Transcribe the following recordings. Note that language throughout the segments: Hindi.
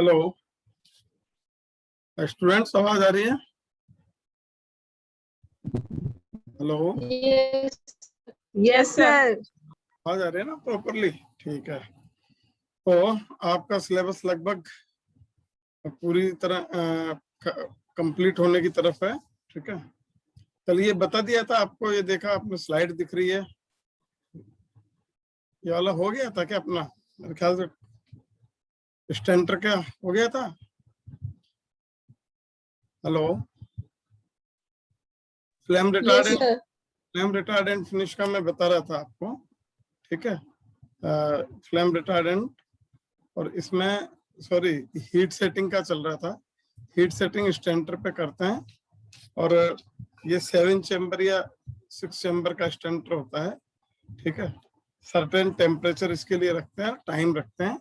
हेलो स्टूडेंट्स, आवाज आ रही है? Hello, yes sir. आवाज आ रही है ना प्रॉपरली? ठीक है। तो आपका सिलेबस लगभग पूरी तरह कंप्लीट होने की तरफ है। ठीक है, कल ये बता दिया था आपको, ये देखा आपने, स्लाइड दिख रही है, ये वाला हो गया था क्या अपना? मेरे ख्याल से स्टेंटर क्या हो गया था। हेलो, फ्लेम रिटार्डेंट फिनिश का मैं बता रहा था आपको। ठीक है, फ्लेम रिटार्डेंट, और इसमें सॉरी हीट सेटिंग का चल रहा था। हीट सेटिंग स्टेंटर पे करते हैं, और ये 7 चैम्बर या 6 चैम्बर का स्टेंटर होता है। ठीक है, सर्टेन टेम्परेचर इसके लिए रखते हैं, टाइम रखते हैं।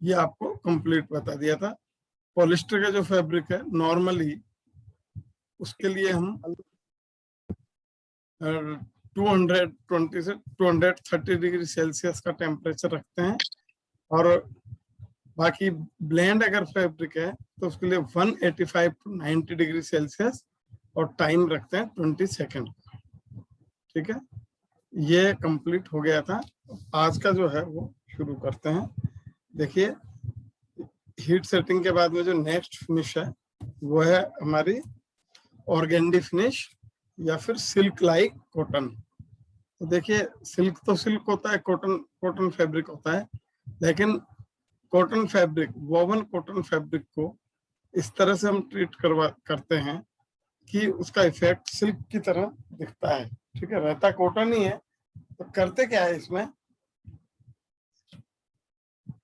ये आपको कंप्लीट बता दिया था। पॉलिस्टर का जो फैब्रिक है नॉर्मली, उसके लिए हम 220 से 230 डिग्री सेल्सियस का टेम्परेचर रखते हैं, और बाकी ब्लेंड अगर फैब्रिक है तो उसके लिए 185 टू 90 डिग्री सेल्सियस, और टाइम रखते हैं 20 सेकेंड। ठीक है, ये कंप्लीट हो गया था। आज का जो है वो शुरू करते हैं। देखिए, हीट सेटिंग के बाद में जो नेक्स्ट फिनिश है वो है हमारी ऑर्गेंडी फिनिश, या फिर सिल्क लाइक कॉटन। तो देखिए, सिल्क तो सिल्क होता है, कॉटन फैब्रिक होता है, लेकिन cotton fabric, woven cotton fabric को इस तरह से हम ट्रीट करते हैं कि उसका इफेक्ट सिल्क की तरह दिखता है। ठीक है, रहता कॉटन ही है। तो करते क्या है इसमें,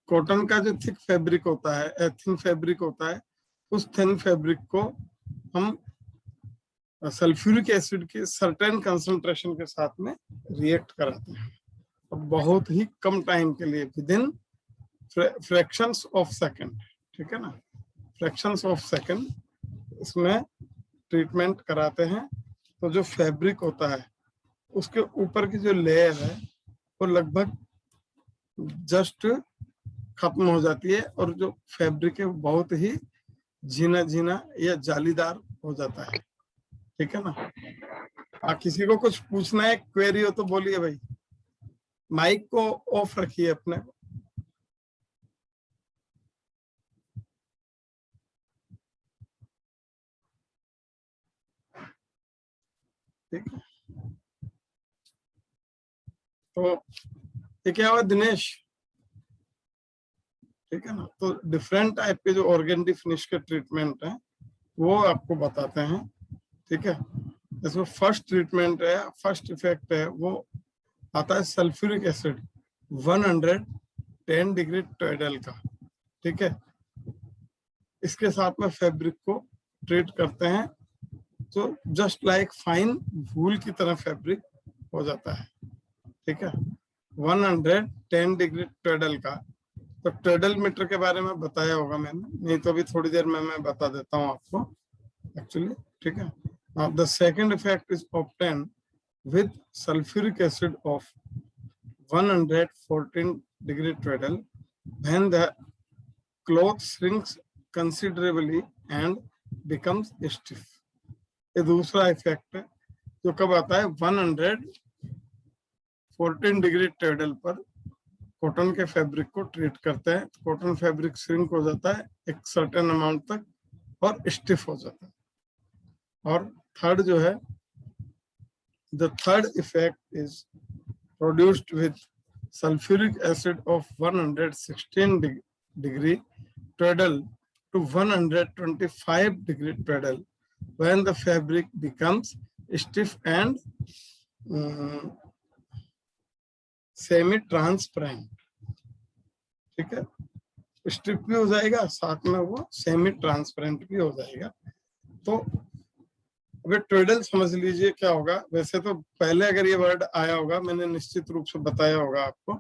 कॉटन का जो थिक फैब्रिक होता है, थिन फैब्रिक होता है, उस थिन फैब्रिक को हम सल्फ्यूरिक एसिड के सर्टेन कंसंट्रेशन के साथ में रिएक्ट कराते हैं, और बहुत ही कम टाइम के लिए, with in fractions of second. ठीक है ना, फ्रैक्शंस ऑफ सेकंड इसमें ट्रीटमेंट कराते हैं। तो जो फैब्रिक होता है उसके ऊपर की जो लेयर है वो लगभग जस्ट खत्म हो जाती है, और जो फैब्रिक है वो बहुत ही झीना झीना या जालीदार हो जाता है। ठीक है ना। किसी को कुछ पूछना है, क्वेरी हो तो बोलिए भाई। माइक को ऑफ रखिए अपने। ठीक है, तो ये क्या हुआ दिनेश? ठीक है ना, तो डिफरेंट टाइप के जो ऑर्गेंडी फिनिश के ट्रीटमेंट है वो आपको बताते हैं। ठीक है, इसमें फर्स्ट ट्रीटमेंट है, फर्स्ट इफेक्ट है, वो आता है सल्फ्यूरिक एसिड 110 डिग्री टॉयडल का। ठीक है, इसके साथ में फैब्रिक को ट्रीट करते हैं, तो जस्ट लाइक फाइन वूल की तरह फैब्रिक हो जाता है। ठीक है, 110 डिग्री टॉयडल का। तो टॉयडल मीटर के बारे में बताया होगा मैंने, नहीं तो अभी थोड़ी देर में मैं बता देता हूँ आपको एक्चुअली। ठीक है, the second effect is obtained with sulfuric acid of 114 degree Tredal when the cloth shrinks considerably and becomes stiff. ये दूसरा इफेक्ट है जो कब आता है, 114 डिग्री ट्रेडल पर कॉटन के फैब्रिक को ट्रीट करते हैं। कॉटन फैब्रिक श्रिंक हो जाता है एक सर्टेन अमाउंट तक और स्टिफ हो जाता है। और थर्ड जो है, the third effect is produced with sulfuric acid of 116 degree Tredal to 125 degree Tredal when the fabric becomes stiff and semi-transparent. ठीक है, स्टिफ भी हो जाएगा, साथ में वो सेमी ट्रांसपेरेंट भी हो जाएगा। तो अगर ट्रेडल समझ लीजिए क्या होगा। वैसे तो पहले अगर ये वर्ड आया होगा मैंने निश्चित रूप से बताया होगा आपको,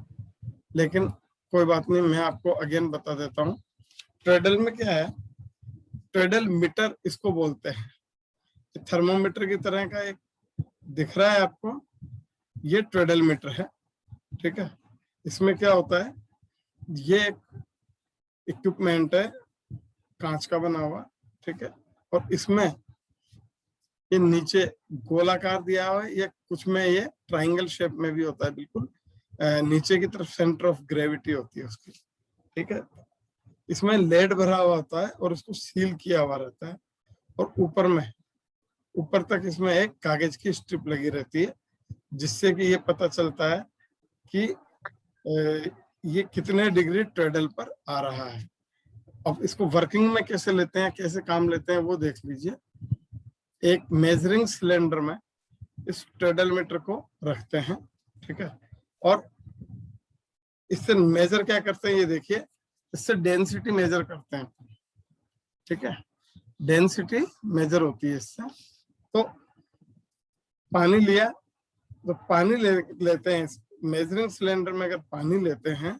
लेकिन कोई बात नहीं, मैं आपको अगेन बता देता हूँ। ट्रेडल में क्या है, ट्रेडल मीटर इसको बोलते हैं। थर्मोमीटर की तरह का एक दिख रहा है आपको, ये ट्रेडल मीटर है। ठीक है, इसमें क्या होता है, ये इक्विपमेंट है, कांच का बना हुआ, ठीक है। और इसमें ये नीचे गोलाकार दिया हुआ है, या कुछ में ये ट्रायंगल शेप में भी होता है, बिल्कुल नीचे की तरफ सेंटर ऑफ ग्रेविटी होती है उसकी, ठीक है। इसमें लेड भरा हुआ होता है और उसको सील किया हुआ रहता है, और ऊपर तक इसमें एक कागज की स्ट्रिप लगी रहती है, जिससे कि ये पता चलता है कि ये कितने डिग्री ट्रेडल पर आ रहा है। अब इसको वर्किंग में कैसे लेते हैं, कैसे काम लेते हैं, वो देख लीजिए। एक मेजरिंग सिलेंडर में इस ट्रेडल मीटर को रखते हैं, ठीक है, और इससे मेजर क्या करते हैं, ये देखिए, इससे डेंसिटी मेजर करते हैं, ठीक है। डेंसिटी मेजर होती है इससे। तो पानी लिया, तो पानी लेते हैं, मेजरिंग सिलेंडर में अगर पानी लेते हैं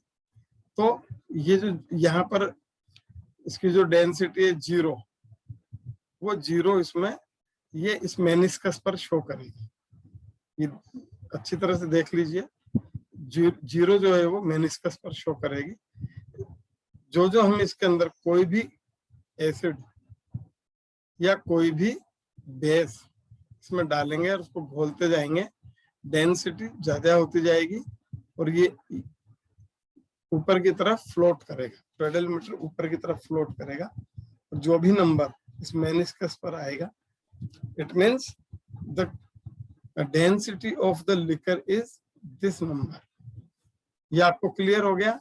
तो ये जो यहाँ पर इसकी जो डेंसिटी है 0, वो 0 इसमें ये इस मेनिस्कस पर शो करेगी। ये अच्छी तरह से देख लीजिए, 0 जो है वो मेनिस्कस पर शो करेगी। जो हम इसके अंदर कोई भी एसिड या कोई भी बेस इसमें डालेंगे और उसको घोलते जाएंगे, डेंसिटी ज्यादा होती जाएगी और ये ऊपर की तरफ फ्लोट करेगा, ट्रेडल मीटर ऊपर की तरफ फ्लोट करेगा, और जो भी नंबर इस मेनिस्कस पर आएगा, it means the density of the liquor is this number. ये आपको क्लियर हो गया?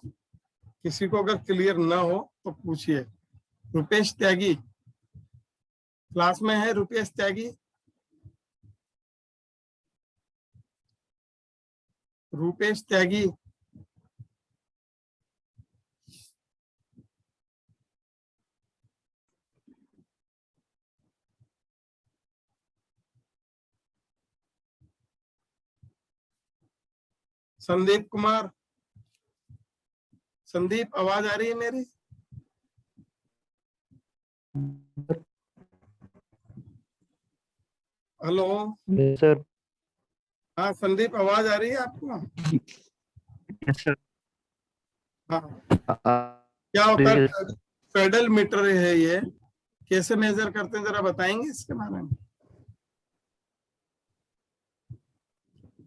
किसी को अगर क्लियर ना हो तो पूछिए। रुपेश त्यागी क्लास में है? रुपेश त्यागी, रूपेश त्यागी, संदीप कुमार, संदीप आवाज आ रही है मेरी? Hello sir. हाँ संदीप, आवाज आ रही है आपको? Yes sir. हाँ, क्या होता है ट्रेडल मीटर है ये, कैसे मेजर करते हैं जरा बताएंगे इसके बारे में?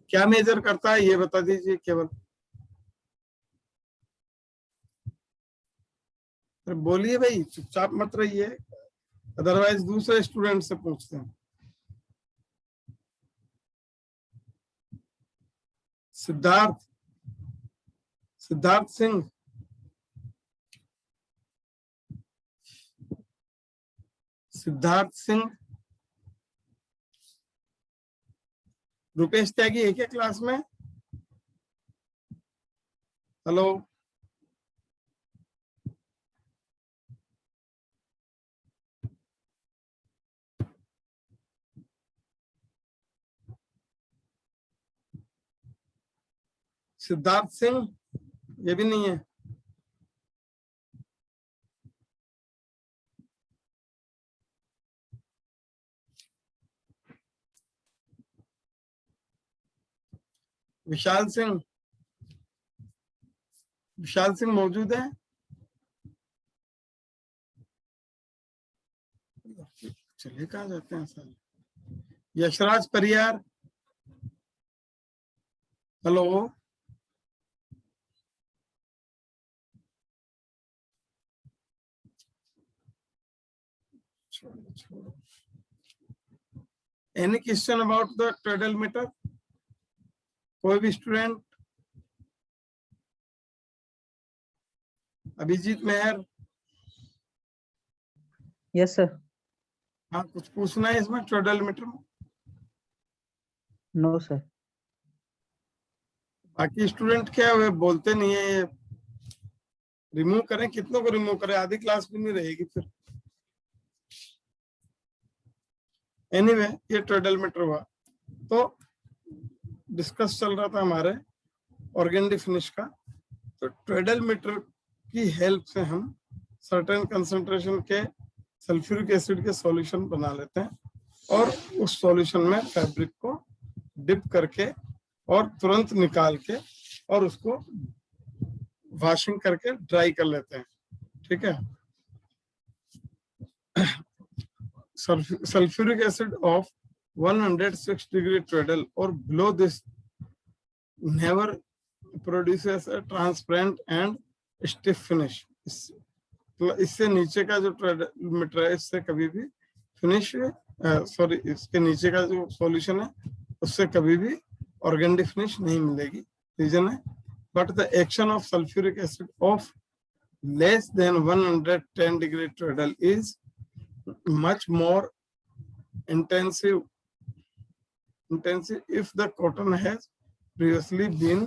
क्या मेजर करता है ये बता दीजिए केवल। बोलिए भाई, चुपचाप मत रहिए, अदरवाइज दूसरे स्टूडेंट से पूछते हैं। सिद्धार्थ, सिद्धार्थ सिंह, सिद्धार्थ सिंह, रुपेश त्यागी है क्या क्लास में? हेलो, सिद्धार्थ सिंह, ये भी नहीं है। विशाल सिंह, विशाल सिंह मौजूद है? चलिए, कहाँ जाते हैं सर? यशराज परियार, हेलो, छोड़ो। Any question about the treadle meter? कोई भी student? Abhijit Mehar? Yes sir. हाँ, कुछ पूछना है इसमें ट्रेडल मीटर में? No sir. बाकी स्टूडेंट क्या हुए, बोलते नहीं है ये? रिमूव करें, कितनों को रिमूव करें? आधी क्लास भी नहीं रहेगी फिर। एनीवे, ये ट्रेडल मीटर हुआ। तो डिस्कस चल रहा था हमारे ऑर्गेनिक फिनिश का। तो ट्रेडल मीटर की हेल्प से हम सर्टेन कंसंट्रेशन के सल्फ्यूरिक एसिड के सॉल्यूशन बना लेते हैं, और उस सॉल्यूशन में फैब्रिक को डिप करके और तुरंत निकाल के और उसको वॉशिंग करके ड्राई कर लेते हैं, ठीक है। सल्फ्यूरिक एसिड ऑफ 106 डिग्री ट्रेडल और below this never produces a transparent and stiff finish. तो इससे नीचे का जो ट्रेडल है इससे कभी भी फिनिश इसके नीचे का जो सॉल्यूशन है उससे कभी भी ऑर्गेंडी फिनिश नहीं मिलेगी। रीजन है but the action of sulphuric acid of less than 110 degree treadle is much more intensive if the cotton has previously been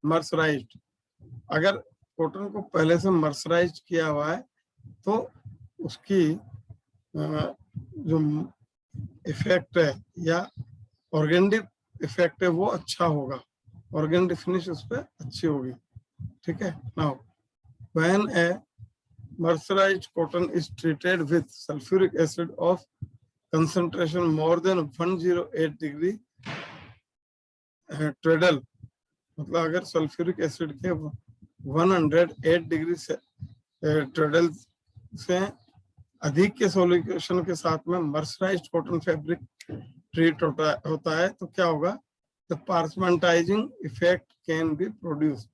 mercerized. अगर कॉटन को पहले से मर्सराइज किया हुआ है तो उसकी जो इफेक्ट है या ऑर्गेंडी इफेक्ट है वो अच्छा होगा, ऑर्गेंडी फिनिश उस पर अच्छी होगी। ठीक है। Now when A mercerized cotton is treated with sulfuric acid of concentration more than 108 degree treadle, मतलब अगर सल्फ्यूरिक एसिड के 108 डिग्री से ट्रेडल से अधिक के सॉल्यूशन के साथ में मर्सराइज्ड कॉटन फैब्रिक ट्रीट होता है तो क्या होगा, the parchmentizing effect can be produced.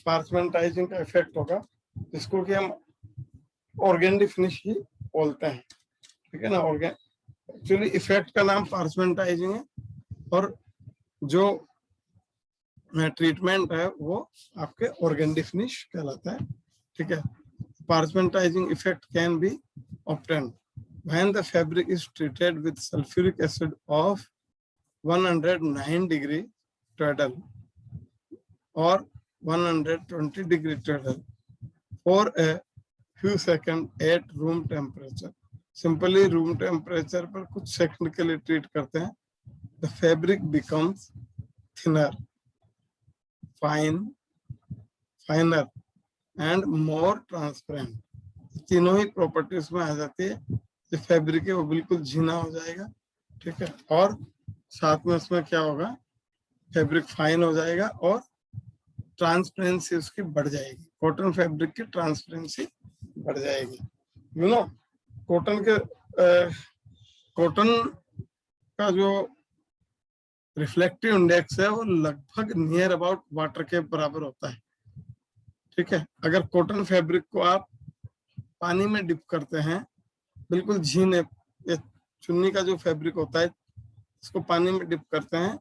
Parchmentizing का इफेक्ट होगा जिसको कि हम ऑर्गेंडी फिनिश ही बोलते हैं। ठीक है ना। एक्चुअली इफेक्ट का नाम पार्चमेंटाइजिंग है और जो ट्रीटमेंट है वो आपके ऑर्गेंडी फिनिश कहलाता है। ठीक है। Parchmentizing effect can be obtained when the fabric is treated with sulfuric acid of 109 degree treadle or 120 degree treadle for a few seconds at room temperature. Simply room temperature पर कुछ सेकंड के लिए ट्रीट करते हैं। The fabric becomes thinner, finer and more transparent. तीनों ही प्रॉपर्टीज में आ जाती है। जो फैब्रिक है वो बिल्कुल झीना हो जाएगा। ठीक है। और साथ में उसमें क्या होगा, फैब्रिक फाइन हो जाएगा और ट्रांसपेरेंसी उसकी बढ़ जाएगी। कॉटन फैब्रिक की ट्रांसपेरेंसी बढ़ जाएगी। यू नो कॉटन का जो रिफ्लेक्टिव इंडेक्स है वो लगभग नियर अबाउट वाटर के बराबर होता है। ठीक है। अगर कॉटन फैब्रिक को आप पानी में डिप करते हैं, बिल्कुल झीने चुन्नी का जो फैब्रिक होता है इसको पानी में डिप करते हैं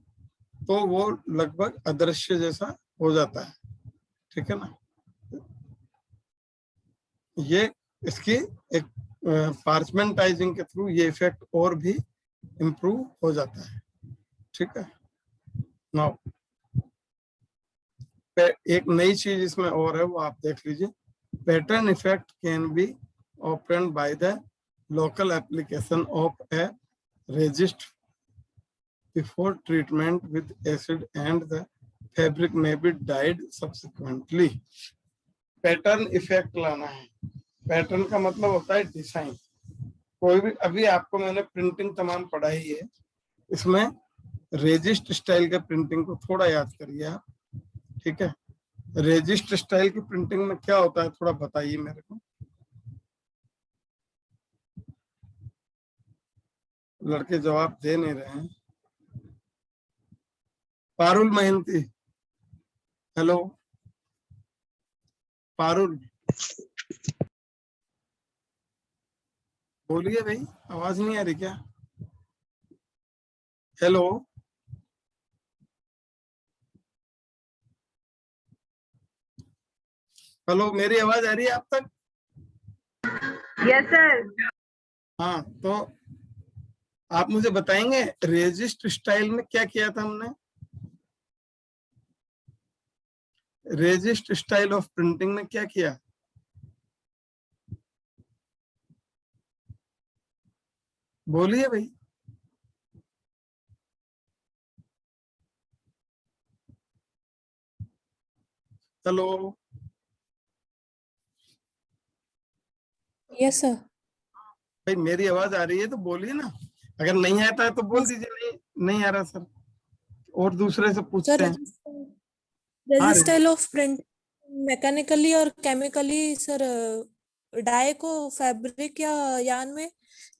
तो वो लगभग अदृश्य जैसा हो जाता है। ठीक है ना। ये इसकी एक पार्चमेंटाइजिंग के थ्रू ये इफेक्ट और भी इम्प्रूव हो जाता है। ठीक है। नाउ एक नई चीज इसमें और है वो आप देख लीजिए। Pattern effect can be obtained by the local application of a resist before treatment with acid and the fabric may be dyed subsequently. Pattern effect लाना है। पैटर्न का मतलब होता है डिजाइन। कोई भी अभी आपको मैंने प्रिंटिंग तमाम पढ़ाई है, इसमें रेजिस्ट स्टाइल के प्रिंटिंग को थोड़ा याद करिए आप। ठीक है। रेजिस्ट स्टाइल की प्रिंटिंग में क्या होता है थोड़ा बताइए मेरे को। लड़के जवाब दे नहीं रहे हैं। पारुल महंती, हेलो पारुल, बोलिए भाई, आवाज नहीं आ रही क्या? हेलो हेलो, मेरी आवाज आ रही है आप तक? Yes sir. हाँ, तो आप मुझे बताएंगे रेजिस्ट स्टाइल में क्या किया था हमने? रेजिस्ट स्टाइल ऑफ प्रिंटिंग में क्या किया? बोलिए भाई। हेलो। Yes sir. भाई मेरी आवाज आ रही है तो बोलिए ना। अगर नहीं आता है तो बोल दीजिए नहीं आ रहा सर, और दूसरे से पूछते हैं। Resist style of print mechanically और केमिकली सर डाई को फैब्रिक या यान में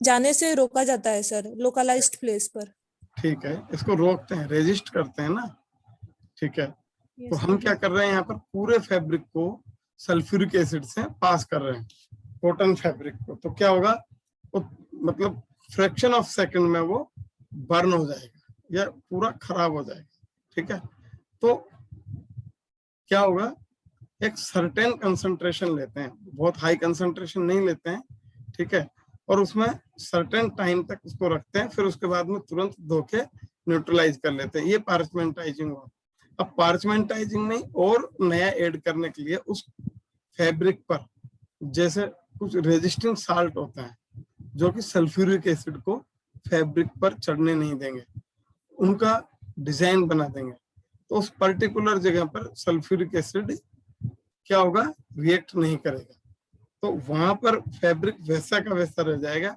जाने से रोका जाता है सर, लोकलाइज्ड प्लेस पर। ठीक है, इसको रोकते हैं, रेजिस्ट करते हैं ना। ठीक है, तो Yes, हम sir. क्या कर रहे हैं, यहाँ पर पूरे फैब्रिक को सल्फ्यूरिक एसिड से पास कर रहे हैं, कॉटन फैब्रिक को। तो क्या होगा, वो मतलब फ्रैक्शन ऑफ सेकंड में वो बर्न हो जाएगा या पूरा खराब हो जाएगा। ठीक है, तो क्या होगा, एक सर्टेन कंसंट्रेशन लेते हैं, बहुत हाई कंसंट्रेशन नहीं लेते हैं। ठीक है, और उसमें सर्टेन टाइम तक उसको रखते हैं, फिर उसके बाद में तुरंत धो के न्यूट्रलाइज कर लेते हैं। ये पार्चमेंटाइजिंग हुआ। अब पार्चमेंटाइजिंग में और नया ऐड करने के लिए उस फैब्रिक पर जैसे कुछ रेजिस्टिंग साल्ट होता है जो कि सल्फ्यूरिक एसिड को फैब्रिक पर चढ़ने नहीं देंगे, उनका डिजाइन बना देंगे। तो उस पर्टिकुलर जगह पर सल्फ्यूरिक एसिड क्या होगा, रिएक्ट नहीं करेगा, तो वहां पर फैब्रिक वैसा का वैसा रह जाएगा,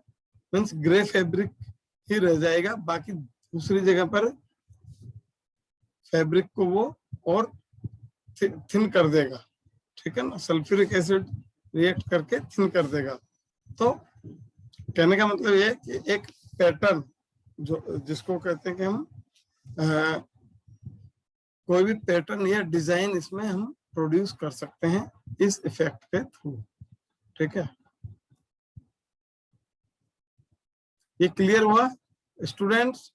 मीन्स ग्रे फैब्रिक ही रह जाएगा। बाकी दूसरी जगह पर फैब्रिक को वो और थिन कर देगा। ठीक है ना, सल्फ्यूरिक एसिड रिएक्ट करके थिन कर देगा। तो कहने का मतलब ये है कि एक पैटर्न जो जिसको कहते हैं कि हम कोई भी पैटर्न या डिजाइन इसमें हम प्रोड्यूस कर सकते हैं इस इफेक्ट के थ्रू। ठीक है, ये क्लियर हुआ स्टूडेंट्स?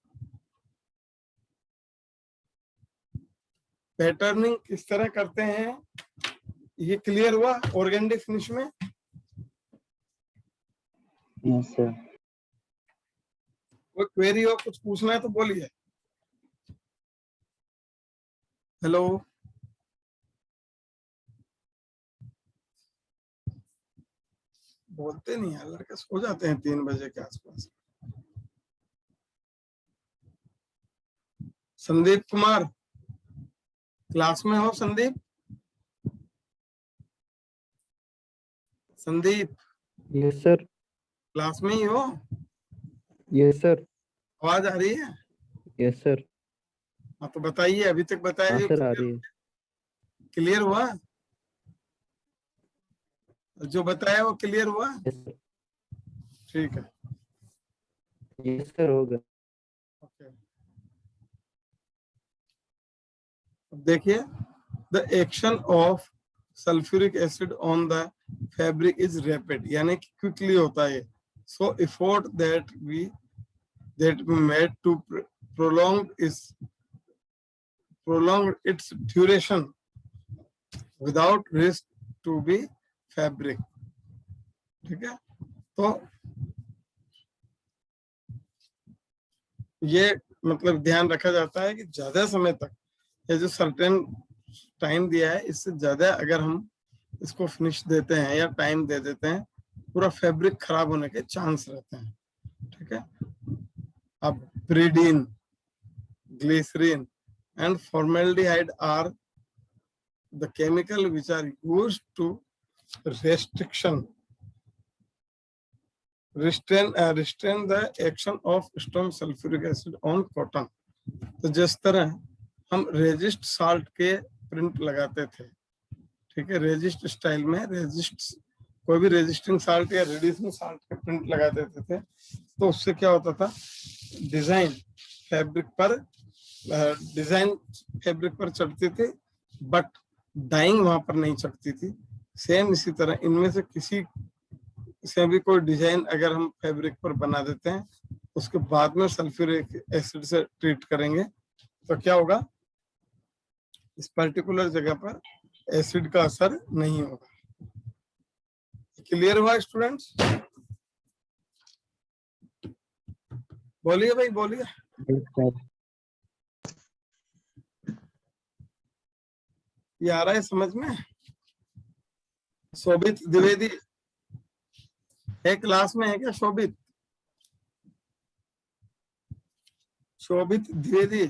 पैटर्निंग किस तरह करते हैं ये क्लियर हुआ ऑर्गेनिक फिनिश में? Yes sir. कोई क्वेरी हो, कुछ पूछना है तो बोलिए। हेलो, बोलते नहीं है, लड़के सो जाते हैं 3 बजे के आसपास। संदीप कुमार क्लास में हो? Sandeep, Sandeep yes sir. Class में ही हो? Yes sir. आवाज आ रही है? Yes sir. हाँ तो बताइए, अभी तक बताया हाँ जो सर, आ रही है। क्लियर हुआ, जो बताया वो क्लियर हुआ? Yes sir. ठीक है, यस सर, हो गया। ओके। अब देखिए, the action of sulphuric acid on the fabric is rapid, यानी कि क्विकली होता है। So effort that we made to prolong its duration without risk to be fabric। ठीक है, तो ये मतलब ध्यान रखा जाता है कि ज्यादा समय तक, ये जो सर्टेन टाइम दिया है, इससे ज्यादा अगर हम इसको फिनिश देते हैं या टाइम दे देते हैं, पूरा फैब्रिक खराब होने के चांस रहते हैं। ठीक है, अब प्रीडीन, glycerine and formaldehyde are the chemical which are used to restrain the action of strong sulfuric acid on cotton। तो जिस तरह हम रेजिस्ट साल्ट के प्रिंट लगाते थे, ठीक है, रेजिस्ट स्टाइल में रेजिस्ट कोई भी रेजिस्टिंग साल्ट या रिड्यूसिंग साल्ट के प्रिंट लगा देते थे, तो उससे क्या होता था, डिजाइन फैब्रिक पर चढ़ती थी, बट डाइंग वहां पर नहीं चढ़ती थी। सेम इसी तरह इनमें से किसी से भी कोई डिजाइन अगर हम फैब्रिक पर बना देते हैं, उसके बाद में सल्फ्यूरिक एसिड से ट्रीट करेंगे, तो क्या होगा, इस पर्टिकुलर जगह पर एसिड का असर नहीं होगा। क्लियर हुआ स्टूडेंट्स? बोलिए भाई, बोलिए। Yes sir. ये आ रहा है समझ में? शोभित द्विवेदी है क्लास में? है क्या शोभित? शोभित द्विवेदी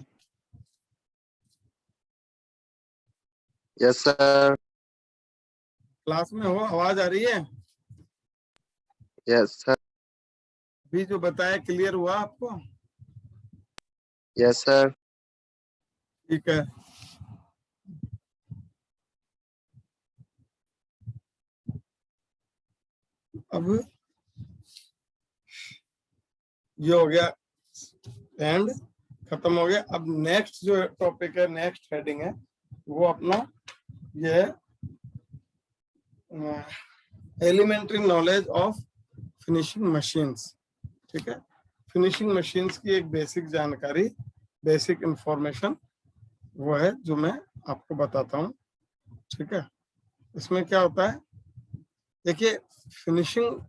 यस सर। क्लास में हो? आवाज आ रही है? Yes sir. अभी जो बताया क्लियर हुआ आपको? Yes sir. ठीक है, अब ये हो गया एंड, खत्म हो गया। अब नेक्स्ट जो टॉपिक है, नेक्स्ट हेडिंग है वो अपना ये elementary knowledge of finishing machines. ठीक है, फिनिशिंग मशीन्स की एक बेसिक जानकारी, बेसिक इंफॉर्मेशन वो है जो मैं आपको बताता हूँ। ठीक है, इसमें क्या होता है, देखिए फिनिशिंग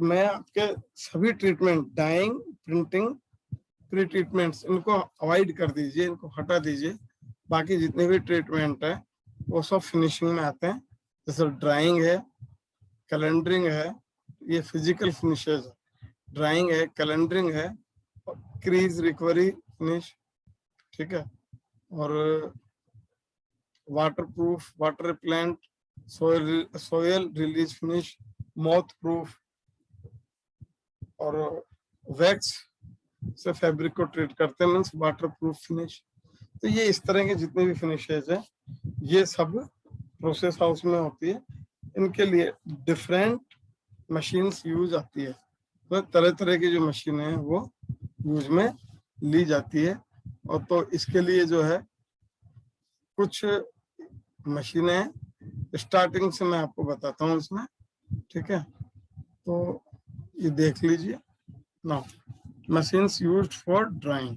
में आपके सभी treatment, dyeing, printing, pre treatments, इनको अवॉइड कर दीजिए, इनको हटा दीजिए। बाकी जितने भी ट्रीटमेंट है वो सब फिनिशिंग में आते हैं। जैसे ड्राइंग है, कैलेंडरिंग है, ये फिजिकल फिनिशेज है। ड्राइंग है, कैलेंडरिंग है, क्रीज रिकवरी फिनिश। ठीक है, और water proof, water repellent, soil release finish, moth proof, और वैक्स से फैब्रिक को ट्रीट करते हैं, मीन्स वाटर प्रूफ फिनिश। तो ये इस तरह के जितने भी फिनिशेज है ये सब प्रोसेस हाउस में होती है। इनके लिए डिफरेंट मशीन्स यूज आती है, तो तरह तरह की जो मशीनें हैं वो यूज में ली जाती है। और तो इसके लिए जो है कुछ मशीनें स्टार्टिंग से मैं आपको बताता हूँ इसमें। ठीक है, तो ये देख लीजिए। Now machines used for drawing,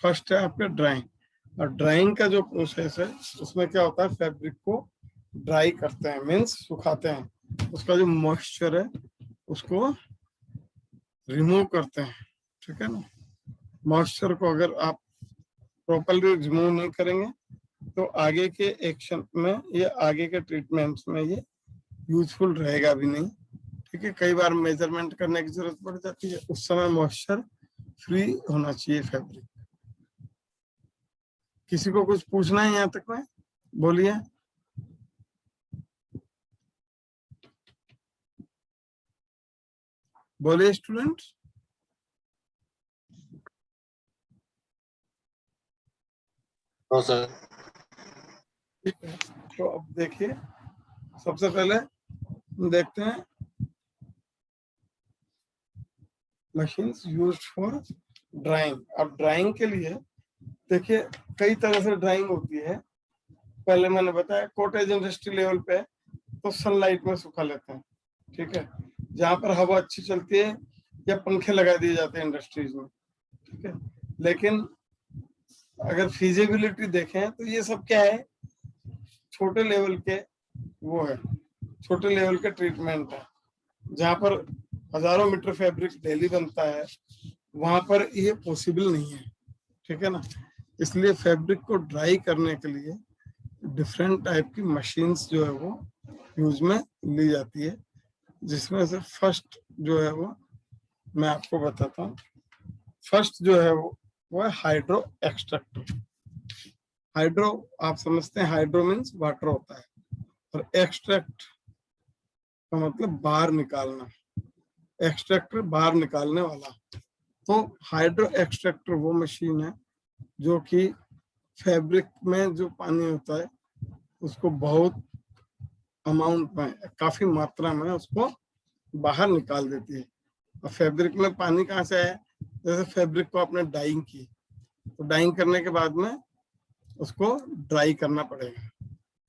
first है आपका ड्राइंग। और ड्राइंग का जो प्रोसेस है उसमें क्या होता है, फैब्रिक को ड्राई करते हैं, मीन्स सुखाते हैं, उसका जो मॉइस्चर है उसको रिमूव करते हैं। ठीक है ना, मॉइस्चर को अगर आप प्रॉपरली रिमूव नहीं करेंगे तो आगे के एक्शन में, ये आगे के ट्रीटमेंट्स में ये यूजफुल रहेगा भी नहीं। ठीक है, कई बार मेजरमेंट करने की जरूरत पड़ जाती है, उस समय मॉइस्चर फ्री होना चाहिए फैब्रिक। किसी को कुछ पूछना है यहाँ तक में, बोलिए। बोलिए स्टूडेंट्स। No sir. ठीक है, तो अब देखिए सबसे पहले देखते हैं मशीन्स यूज्ड फॉर ड्राइंग। अब ड्राइंग के लिए देखिए कई तरह से ड्राइंग होती है। पहले मैंने बताया कॉटेज इंडस्ट्री लेवल पे तो सनलाइट में सुखा लेते हैं। ठीक है, जहाँ पर हवा अच्छी चलती है या पंखे लगा दिए जाते हैं इंडस्ट्रीज में। ठीक है, लेकिन अगर फिजिबिलिटी देखें तो ये सब क्या है, छोटे लेवल के वो है, छोटे लेवल के ट्रीटमेंट है। जहाँ पर हजारों मीटर फैब्रिक डेली बनता है वहां पर ये पॉसिबल नहीं है। ठीक है ना, इसलिए फैब्रिक को ड्राई करने के लिए डिफरेंट टाइप की मशीन्स जो है वो यूज में ली जाती है, जिसमें से फर्स्ट जो है वो मैं आपको बताता हूँ। फर्स्ट जो है वो है हाइड्रो एक्सट्रैक्टर। हाइड्रो आप समझते हैं, हाइड्रो मीन्स वाटर होता है, और एक्सट्रैक्ट का मतलब बाहर निकालना, एक्सट्रैक्टर बाहर निकालने वाला। तो हाइड्रो एक्सट्रैक्टर वो मशीन है जो कि फैब्रिक में जो पानी होता है उसको बहुत अमाउंट में, काफी मात्रा में उसको बाहर निकाल देती है। और फैब्रिक में पानी कहाँ से है, जैसे फैब्रिक को आपने डाइंग की तो डाइंग करने के बाद में उसको ड्राई करना पड़ेगा।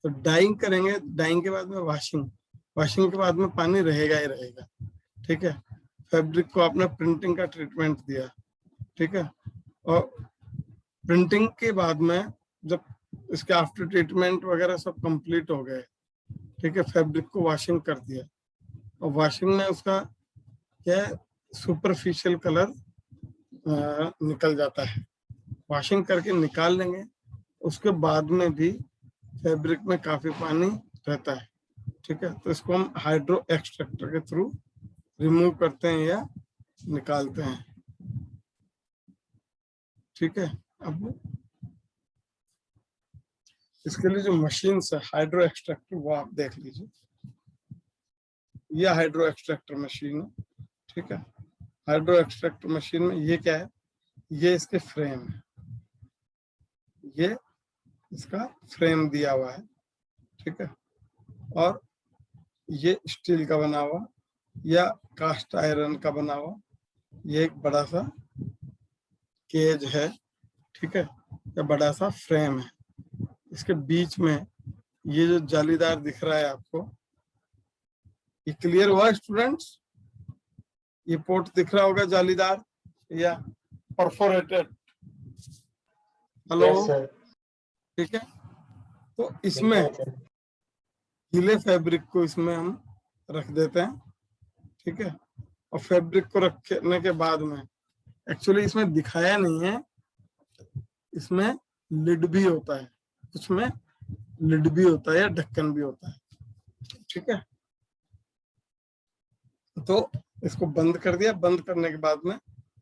तो डाइंग करेंगे, डाइंग के बाद में वॉशिंग, वॉशिंग के बाद में पानी रहेगा ही रहेगा। ठीक है, फैब्रिक को आपने प्रिंटिंग का ट्रीटमेंट दिया। ठीक है, और प्रिंटिंग के बाद में जब इसके आफ्टर ट्रीटमेंट वगैरह सब कंप्लीट हो गए, ठीक है, फैब्रिक को वॉशिंग कर दिया, और वॉशिंग में उसका क्या है, सुपरफिशियल कलर निकल जाता है। वॉशिंग करके निकाल लेंगे, उसके बाद में भी फैब्रिक में काफी पानी रहता है। ठीक है, तो इसको हम हाइड्रो एक्सट्रैक्टर के थ्रू रिमूव करते हैं या निकालते हैं। ठीक है, अब इसके लिए जो मशीन है हाइड्रो एक्सट्रैक्टर वो आप देख लीजिए। ये हाइड्रो एक्सट्रैक्टर मशीन है। ठीक है, हाइड्रो एक्सट्रैक्टर मशीन में ये क्या है, ये इसके फ्रेम है, ये इसका फ्रेम दिया हुआ है। ठीक है, और ये स्टील का बना हुआ या कास्ट आयरन का बना हुआ ये एक बड़ा सा केज है, ठीक है, या बड़ा सा फ्रेम है। इसके बीच में ये जो जालीदार दिख रहा है आपको, ये क्लियर हुआ स्टूडेंट्स? ये पोर्ट दिख रहा होगा जालीदार या परफोरेटेड? Hello, Yes, sir. ठीक है। तो इसमें गीले फैब्रिक को इसमें हम रख देते हैं, ठीक है। और फैब्रिक को रखने के बाद में एक्चुअली इसमें दिखाया नहीं है, इसमें लिड भी होता है, कुछ में लिड भी होता है या ढक्कन भी होता है, ठीक है। तो इसको बंद कर दिया। बंद करने के बाद में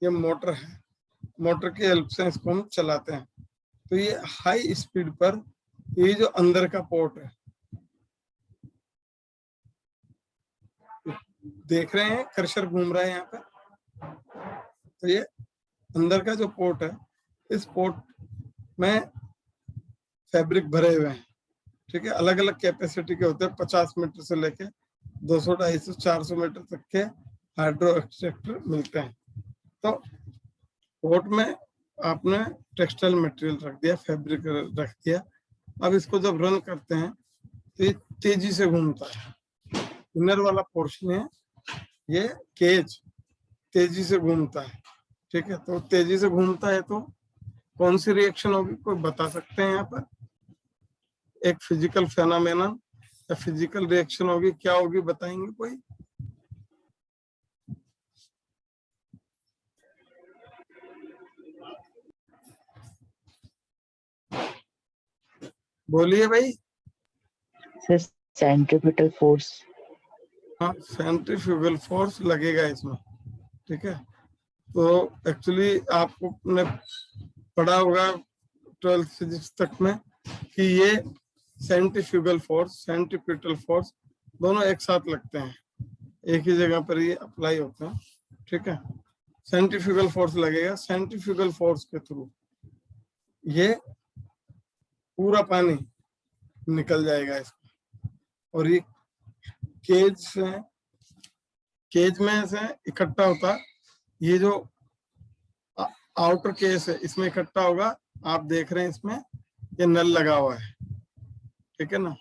ये मोटर है, मोटर की हेल्प से इसको हम चलाते हैं। तो ये हाई स्पीड पर ये जो अंदर का पोर्ट है देख रहे हैं, कर्सर घूम रहा है यहाँ पर। तो ये अंदर का जो पोर्ट है, इस पोर्ट में फैब्रिक भरे हुए हैं, ठीक है। अलग अलग कैपेसिटी के होते हैं, 50 मीटर से लेके 200, 250, 400 मीटर तक के हाइड्रो एक्सट्रैक्टर मिलते हैं। तो पोर्ट में आपने टेक्सटाइल मटेरियल रख दिया, फैब्रिक रख दिया। अब इसको जब रन करते हैं तो ये तेजी से घूमता है। इनर वाला पोर्शन है, ये केज तेजी से घूमता है, ठीक है। तो तेजी से घूमता है तो कौन सी रिएक्शन होगी, कोई बता सकते हैं यहाँ पर? एक फिजिकल फेनोमेनन या फिजिकल रिएक्शन होगी, क्या होगी बताएंगे कोई? बोलिए भाई। Sir centripetal force. हाँ, सेंट्रीफ्यूगल फोर्स लगेगा इसमें, ठीक है। तो एक्चुअली आपने पढ़ा होगा 12th फिजिक्स तक में कि ये सेंट्रीफ्यूगल फोर्स, सेंट्रीपिटल फोर्स दोनों एक साथ लगते हैं, एक ही जगह पर ये अप्लाई होते हैं, ठीक है। सेंट्रीफ्यूगल फोर्स लगेगा, सेंट्रीफ्यूगल फोर्स के थ्रू ये पूरा पानी निकल जाएगा इसका, और ये केज में से इकट्ठा होता, ये जो आउटर केस है इसमें इकट्ठा होगा। आप देख रहे हैं इसमें ये नल लगा हुआ है, ठीक है ना।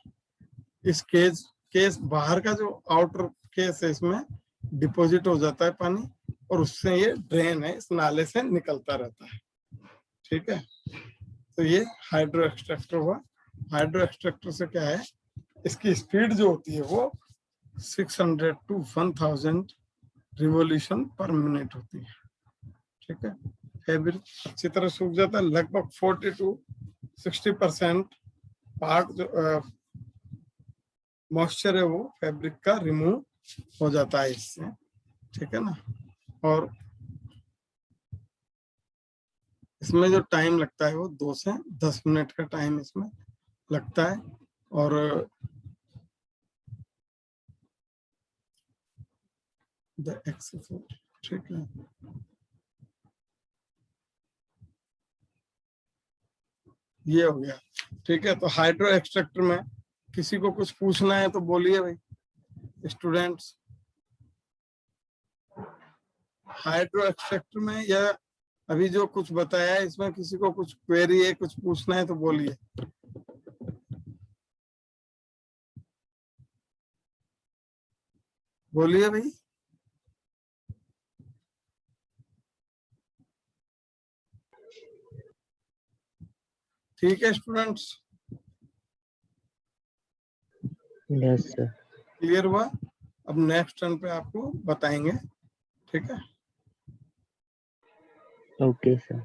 इस केस बाहर का जो आउटर केस है इसमें डिपॉजिट हो जाता है पानी, और उससे ये ड्रेन है, इस नाले से निकलता रहता है, ठीक है। तो ये हाइड्रो एक्सट्रैक्टर हुआ। हाइड्रो एक्सट्रैक्टर से क्या है, इसकी स्पीड जो होती है वो 600 to 1000 रिवोल्यूशन पर मिनट होती है, ठीक है। फैब्रिक अच्छी तरह सूख जाता है, लगभग 40 to 60% पार्ट जो मॉइस्चर है वो फैब्रिक का रिमूव हो जाता है इससे, ठीक है ना। और इसमें जो टाइम लगता है वो 2 से 10 मिनट का टाइम इसमें लगता है। और द एक्सेसरी, ठीक है। ये हो गया, ठीक है। तो हाइड्रो एक्सट्रैक्टर में किसी को कुछ पूछना है तो बोलिए भाई स्टूडेंट्स। हाइड्रो एक्सट्रैक्टर में या अभी जो कुछ बताया है इसमें किसी को कुछ क्वेरी है, कुछ पूछना है तो बोलिए। बोलिए भाई। ठीक है स्टूडेंट्स, यस सर। क्लियर हुआ? अब नेक्स्ट टर्न पे आपको बताएंगे, ठीक है। Okay sir.